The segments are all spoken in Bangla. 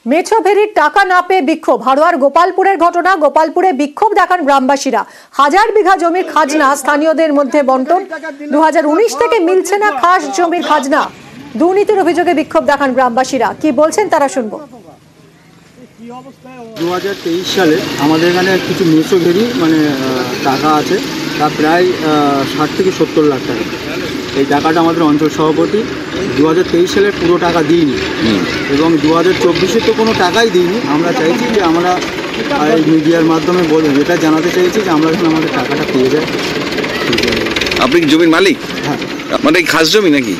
মেছো ভেরির টাকা না পেয়ে বিক্ষোভ। হাড়োয়ার গোপালপুরের ঘটনা। গোপালপুরে বিক্ষোভ দেখান গ্রামবাসীরা। হাজার বিঘা জমির খাজনা স্থানীয়দের মধ্যে বন্টন। 2019 থেকে মিলছে না খাস জমির খাজনা। দুর্নীতির অভিযোগে বিক্ষোভ দেখান গ্রামবাসীরা। কি বলছেন তারা শুনবো। 2023 সালে আমাদের এখানে কিছু মেছো ভেরি টাকা আছে, তা প্রায় 60 থেকে 70 লাখ টাকা। এই টাকাটা আমাদের অঞ্চল সভাপতি 2023 সালে পুরো টাকা দিইনি এবং 2024-এ তো কোনো টাকাই দিইনি। আমরা চাইছি যে আমরা এই মিডিয়ার মাধ্যমে এটা জানাতে চাইছি যে আমরা যেন আমাদের টাকাটা পেয়ে যাই। আপনি কি জমির মালিক? হ্যাঁ। মানে খাস জমি নাকি?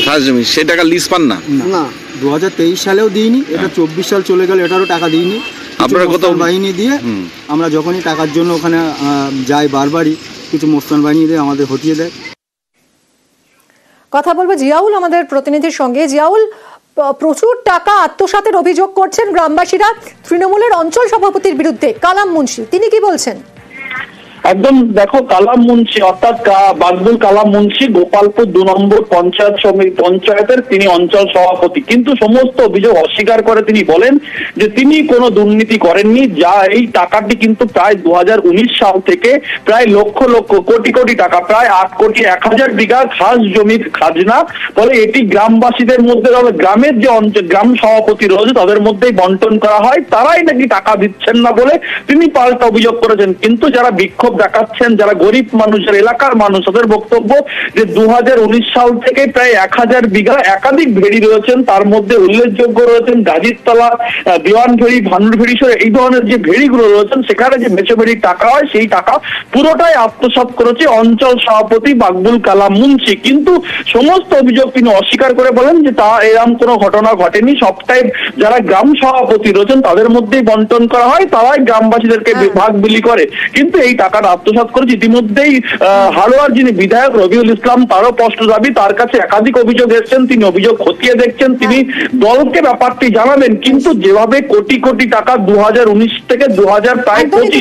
খাস জমি, সে টাকা লিজ পান না? না, 2023 সালেও দিইনি, এটা 24 সাল চলে গেল, এটারও টাকা দিইনি। আপনারা কত বাহিনী দিয়ে আমরা যখনই টাকার জন্য ওখানে যাই বারবারই কিছু মোস্তান বাহিনী দিয়ে আমাদের হটিয়ে দেয়। কথা বলবো জিয়াউল আমাদের প্রতিনিধির সঙ্গে। জিয়াউল, প্রচুর টাকা আত্মসাতের অভিযোগ করছেন গ্রামবাসীরা তৃণমূলের অঞ্চল সভাপতির বিরুদ্ধে। কালাম মুন্সি তিনি কি বলছেন? একদম দেখো, কালাম মুন্সি অর্থাৎ বাকবুল কালাম মুন্সি গোপালপুর 2 নম্বর পঞ্চায়েতের তিনি অঞ্চল সভাপতি, কিন্তু সমস্ত অভিযোগ অস্বীকার করে তিনি বলেন যে তিনি কোনো দুর্নীতি করেননি। যা এই টাকাটি কিন্তু প্রায় 2019 সাল থেকে প্রায় লক্ষ লক্ষ কোটি কোটি টাকা, প্রায় 8 কোটি 1,000 বিঘা খাস জমির খাজনা, ফলে এটি গ্রামবাসীদের মধ্যে, গ্রামের যে গ্রাম সভাপতি রয়েছে তাদের মধ্যেই বন্টন করা হয়। তারাই নাকি টাকা দিচ্ছেন না বলে তিনি পাল্টা অভিযোগ করেছেন। কিন্তু যারা বিক্ষোভ দেখাচ্ছেন, যারা গরিব মানুষের এলাকার মানুষ, তাদের বক্তব্য যে 2019 সাল থেকে প্রায় 1000 বিঘা একাধিক ভেড়ি রয়েছেন, তার মধ্যে উল্লেখযোগ্য রয়েছেন গাজীরতলা, দেওয়ান ভেড়ি, ভানুর ভেড়ি, এই ধরনের যে ভেড়িগুলো রয়েছেন সেখানে যে মেছো ভেড়ির টাকা হয় সেই টাকা পুরোটাই আত্মসাৎ করেছে অঞ্চল সভাপতি বাকবুল কালাম মুন্সি। কিন্তু সমস্ত অভিযোগ তিনি অস্বীকার করে বলেন যে তা এরকম কোনো ঘটনা ঘটেনি। সবটাই যারা গ্রাম সভাপতি রয়েছেন তাদের মধ্যেই বন্টন করা হয়, তারাই গ্রামবাসীদেরকে ভাগ বিলি করে, কিন্তু এই টাকা আত্মসাৎ করেছে। ইতিমধ্যেই হাড়োয়ার যিনি বিধায়ক রবিউল ইসলাম, তারও স্পষ্ট দাবি, তার কাছে একাধিক অভিযোগ এসেছেন, তিনি অভিযোগ খতিয়ে দেখছেন, তিনি দলকে ব্যাপারটি জানাবেন। কিন্তু যেভাবে কোটি কোটি টাকা 2019 থেকে 2025।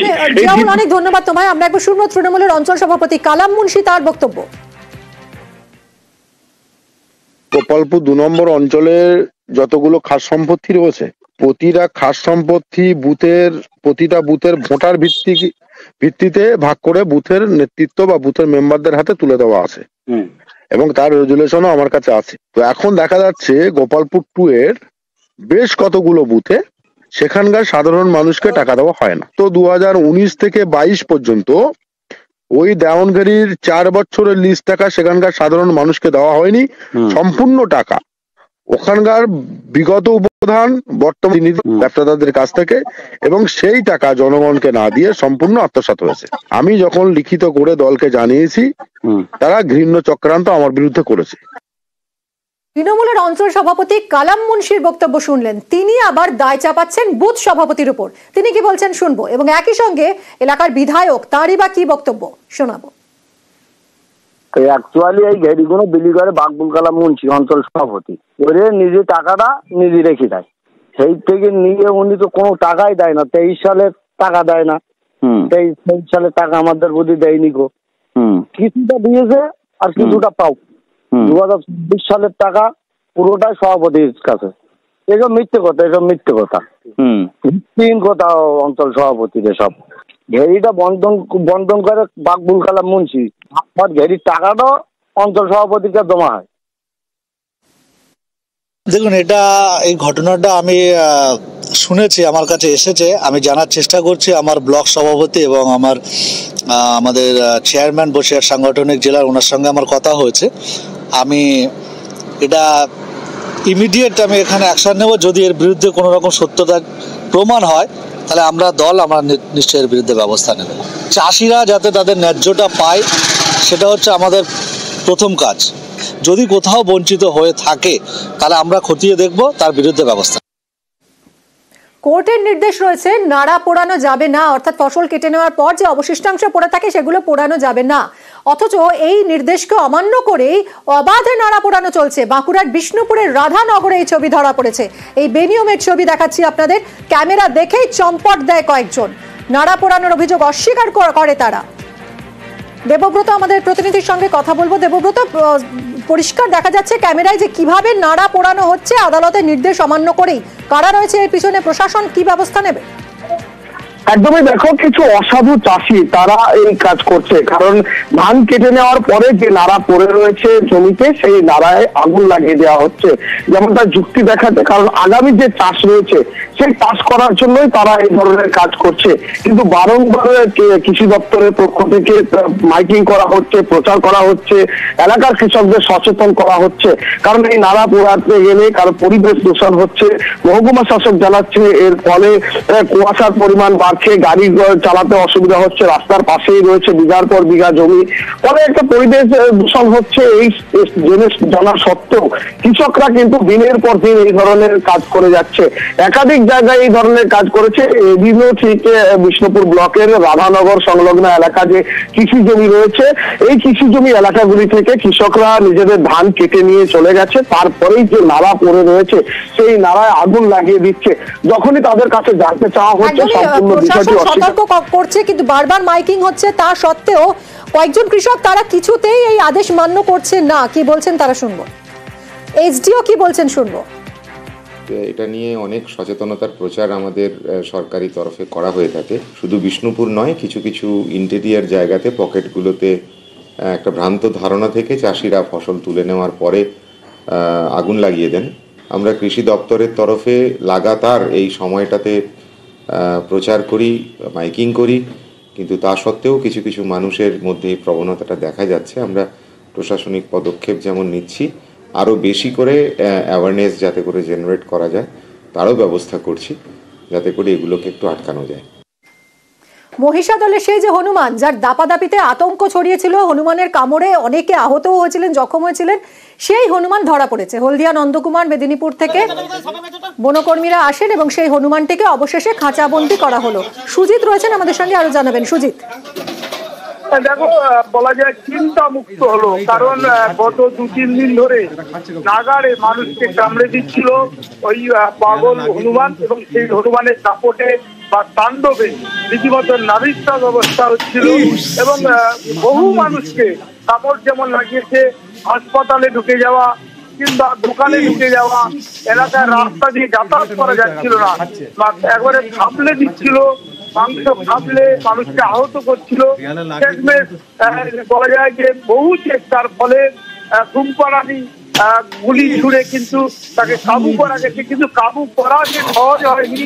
অনেক ধন্যবাদ তোমায়। আমরা একবার শুনবো তৃণমূলের অঞ্চল সভাপতি কালাম মুন্সি তার বক্তব্য। গোপালপুর 2 নম্বর অঞ্চলের যতগুলো খাস সম্পত্তি রয়েছে, প্রতিটা খাস সম্পত্তি প্রতিটা বুথের ভোটার ভিত্তিতে ভাগ করে বুথের নেতৃত্ব বা বুথের মেম্বারদের হাতে তুলে দেওয়া আছে এবং তার রেজুলেশনও আমার কাছে আছে। তো এখন দেখা যাচ্ছে গোপালপুর 2 এর বেশ কতগুলো বুথে সেখানকার সাধারণ মানুষকে টাকা দেওয়া হয় না। তো 2019 থেকে 22 পর্যন্ত ওই দেওয়ানভেরির 4 বছরের লিস্ট টাকা সেখানকার সাধারণ মানুষকে দেওয়া হয়নি। সম্পূর্ণ টাকা ওখানকার বিগত উপপ্রধান বর্তমান ব্যবসাদারদের কাছ থেকে, এবং সেই টাকা জনগণকে না দিয়ে সম্পূর্ণ আত্মসাৎ হয়েছে। আমি যখন লিখিত করে দলকে জানিয়েছি, তারা ঘৃণ্য চক্রান্ত আমার বিরুদ্ধে করেছে। তৃণমূলের অঞ্চল সভাপতি কালাম মুন্সির বক্তব্য শুনলেন। তিনি আবার দায় চাপাচ্ছেন বুথ সভাপতির উপর। তিনি কি বলছেন শুনবো, এবং একই সঙ্গে এলাকার বিধায়ক তারই বা কি বক্তব্য শোনাবো। অ্যাকচুয়ালি এই ঘেরিগুলো বিলি করে বাকবুল কালাম মুন্সি অঞ্চল সভাপতি, ওরে নিজে টাকাটা নিজে রেখে দেয়। সেই থেকে নিয়ে উনি তো কোনো টাকাই দেয় না। 23 সালের টাকা দেয় না, 23 সালের টাকা আমাদের প্রতি দেয়নি গো। কিছুটা দিয়েছে আর কিছুটা পাও। 2024 সালের টাকা পুরোটাই সভাপতির কাছে। এসব মিথ্যে কথা, এসব মিথ্যে কথা, তিন কথা অঞ্চল সভাপতির। এসব ঘেরিটা বন্ধন করে বাকবুল কালাম মুন্সি, আর ঘেরির টাকাটাও অঞ্চল সভাপতিকে জমা হয়। দেখুন, এই ঘটনাটা আমি শুনেছি, আমার কাছে এসেছে, আমি জানার চেষ্টা করছি। আমার ব্লক সভাপতি এবং আমাদের চেয়ারম্যান বসিরহাট সাংগঠনিক জেলার, ওনার সঙ্গে আমার কথা হয়েছে। আমি এটা ইমিডিয়েট আমি এখানে অ্যাকশন নেব। যদি এর বিরুদ্ধে কোনো রকম সত্যতা প্রমাণ হয় তাহলে আমরা নিশ্চয়ই এর বিরুদ্ধে ব্যবস্থা নেব। চাষিরা যাতে তাদের ন্যায্যটা পায় সেটা হচ্ছে আমাদের প্রথম কাজ। যদি কোথাও বঞ্চিত হয়ে থাকে তাহলে আমরা খতিয়ে দেখব, তার বিরুদ্ধে ব্যবস্থা। কোর্টের নির্দেশ রয়েছে নাড়া পোড়ানো যাবে না, অর্থাৎ ফসল কেটে নেওয়ার পর যে অবশিষ্টাংশ পড়ে থাকে সেগুলো পোড়ানো যাবে না। অথচ এই নির্দেশকে অমান্য করেই অবাধে নাড়া পোড়ানো চলছে। বাঁকুড়ার বিষ্ণুপুরের রাধানগরে এই ছবি ধরা পড়েছে। এই বেনিয়মের ছবি দেখাচ্ছি আপনাদের। ক্যামেরা দেখেই চম্পট দেয় কয়েকজন। নাড়া পোড়ানোর অভিযোগ অস্বীকার করে তারা। দেবব্রত আমাদের প্রতিনিধির সঙ্গে কথা বলবো। দেবব্রত, পরিষ্কার দেখা যাচ্ছে ক্যামেরায় যে কিভাবে নাড়া পোড়ানো হচ্ছে আদালতের নির্দেশ অমান্য করেই। কারা রয়েছে এর পিছনে, প্রশাসন কি ব্যবস্থা নেবে? একদমই দেখো, কিছু অসাধু চাষি তারা এই কাজ করছে, কারণ ধান কেটে নেওয়ার পরে যে নাড়া পড়ে রয়েছে জমিতে সেই নাড়ায় আগুন লাগিয়ে দেওয়া হচ্ছে, যেমন তার যুক্তি দেখাতে, কারণ আগামী যে চাষ রয়েছে সেই চাষ করার জন্যই তারা এই ধরনের কাজ করছে। কিন্তু বারংবার কৃষি দপ্তরের পক্ষ থেকে মাইকিং করা হচ্ছে, প্রচার করা হচ্ছে, এলাকার কৃষকদের সচেতন করা হচ্ছে, কারণ এই নাড়া পোড়াতে গেলে কারণ পরিবেশ দূষণ হচ্ছে। মহকুমা শাসক জানাচ্ছে এর ফলে কুয়াশার পরিমাণ বাড়ছে, গাড়ি চালাতে অসুবিধা হচ্ছে, রাস্তার পাশেই রয়েছে বিঘার পর বিঘা জমি, ফলে একটা পরিবেশ দূষণ হচ্ছে। এই জানা সত্ত্বেও কৃষকরা কিন্তু দিনের পর দিন এই ধরনের কাজ করে যাচ্ছে, একাধিক জায়গায় এই ধরনের কাজ করেছে। এদিনও ঠিক বিষ্ণুপুর ব্লকের রাধানগর সংলগ্ন এলাকা যে কৃষি জমি রয়েছে, এই কৃষি জমি এলাকাগুলি থেকে কৃষকরা নিজেদের ধান কেটে নিয়ে চলে গেছে, তারপরেই যে নাড়া পড়ে রয়েছে সেই নাড়ায় আগুন লাগিয়ে দিচ্ছে। যখনই তাদের কাছে জানতে চাওয়া হচ্ছে সম্পূর্ণ বিষয়টি সতর্ক করছে, কিন্তু বারবার মাইকিং হচ্ছে, তা সত্ত্বেও কয়েকজন কৃষক তারা কিছুতেই এই আদেশ মান্য করছে না। কি বলছেন তারা শুনবো, এইচডিও কি বলছেন শুনবো। এটা নিয়ে অনেক সচেতনতার প্রচার আমাদের সরকারি তরফে করা হয়ে থাকে, শুধু বিষ্ণুপুর নয়, কিছু কিছু ইন্টেরিয়ার জায়গাতে পকেটগুলোতে একটা ভ্রান্ত ধারণা থেকে চাষিরা ফসল তুলে নেওয়ার পরে আগুন লাগিয়ে দেন। আমরা কৃষি দপ্তরের তরফে লাগাতার এই সময়টাতে প্রচার করি, মাইকিং করি, কিন্তু তা সত্ত্বেও কিছু কিছু মানুষের মধ্যে এই প্রবণতাটা দেখা যাচ্ছে। আমরা প্রশাসনিক পদক্ষেপ যেমন নিচ্ছি, আরও বেশি করে অ্যাওয়ারনেস যাতে করে জেনারেট করা যায় তারও ব্যবস্থা করছি, যাতে করে এগুলোকে একটু আটকানো যায়। মহিষাদলের সেই যে হনুমান, যার দাপাদাপিতে আতঙ্ক ছড়িয়েছিল, হনুমানের কামড়ে অনেকে আহতও হয়েছিলেন, জখম হয়েছিলেন, সেই হনুমান ধরা পড়েছে। হলদিয়া নন্দকুমার মেদিনীপুর থেকে বনকর্মীরা আসেন এবং সেই হনুমানটিকে অবশেষে খাঁচাবন্দি করা হলো। সুজিত রয়েছেন আমাদের সঙ্গে, আরো জানাবেন সুজিত। দেখো, বলা যায় চিন্তা মুক্ত হলো, কারণ গত 2-3 দিন ধরে নাগাড়ে মানুষকে কামড়ে দিচ্ছিল ওই পাগল হনুমান, এবং সেই হনুমানের দাপটে বা তাণ্ডবে রীতিমতো নাবিশ্বাস অবস্থা হচ্ছিল, এবং বহু মানুষকে কাপড় যেমন লাগিয়েছে, হাসপাতালে ঢুকে যাওয়া কিংবা দোকানে ঢুকে যাওয়া, এলাকার রাস্তা দিয়ে যাতায়াত করা যাচ্ছিল না, একবারে খাপলে দিচ্ছিল, মাংস খাপলে মানুষকে আহত করছিল। বলা যায় যে বহু চেষ্টার ফলে ঘুমপাড়ানি গুলি ছুড়ে কিন্তু তাকে কাবু করা গেছে, কিন্তু কাবু করা যে সহজ হয়নি।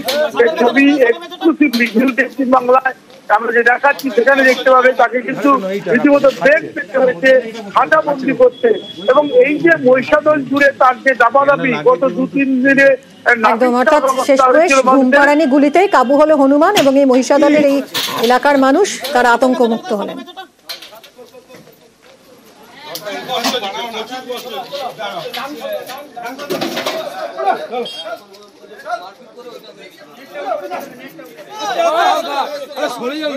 ছবি এক্সক্লুসিভলি পশ্চিম বাংলায় আমরা যে দেখাচ্ছি সেখানে দেখতে পাবে তাকে কিন্তু রীতিমতো বেগ পেতে হয়েছে, খাঁচাবন্দি করতে। এবং এই যে মহিষাদল জুড়ে তার যে দাবাদাবি গত 2-3 দিনে ঘুমপাড়ানি গুলিতেই কাবু হলো হনুমান, এবং এই মহিষাদলের এই এলাকার মানুষ তারা আতঙ্ক মুক্ত হলেন। সরে যাও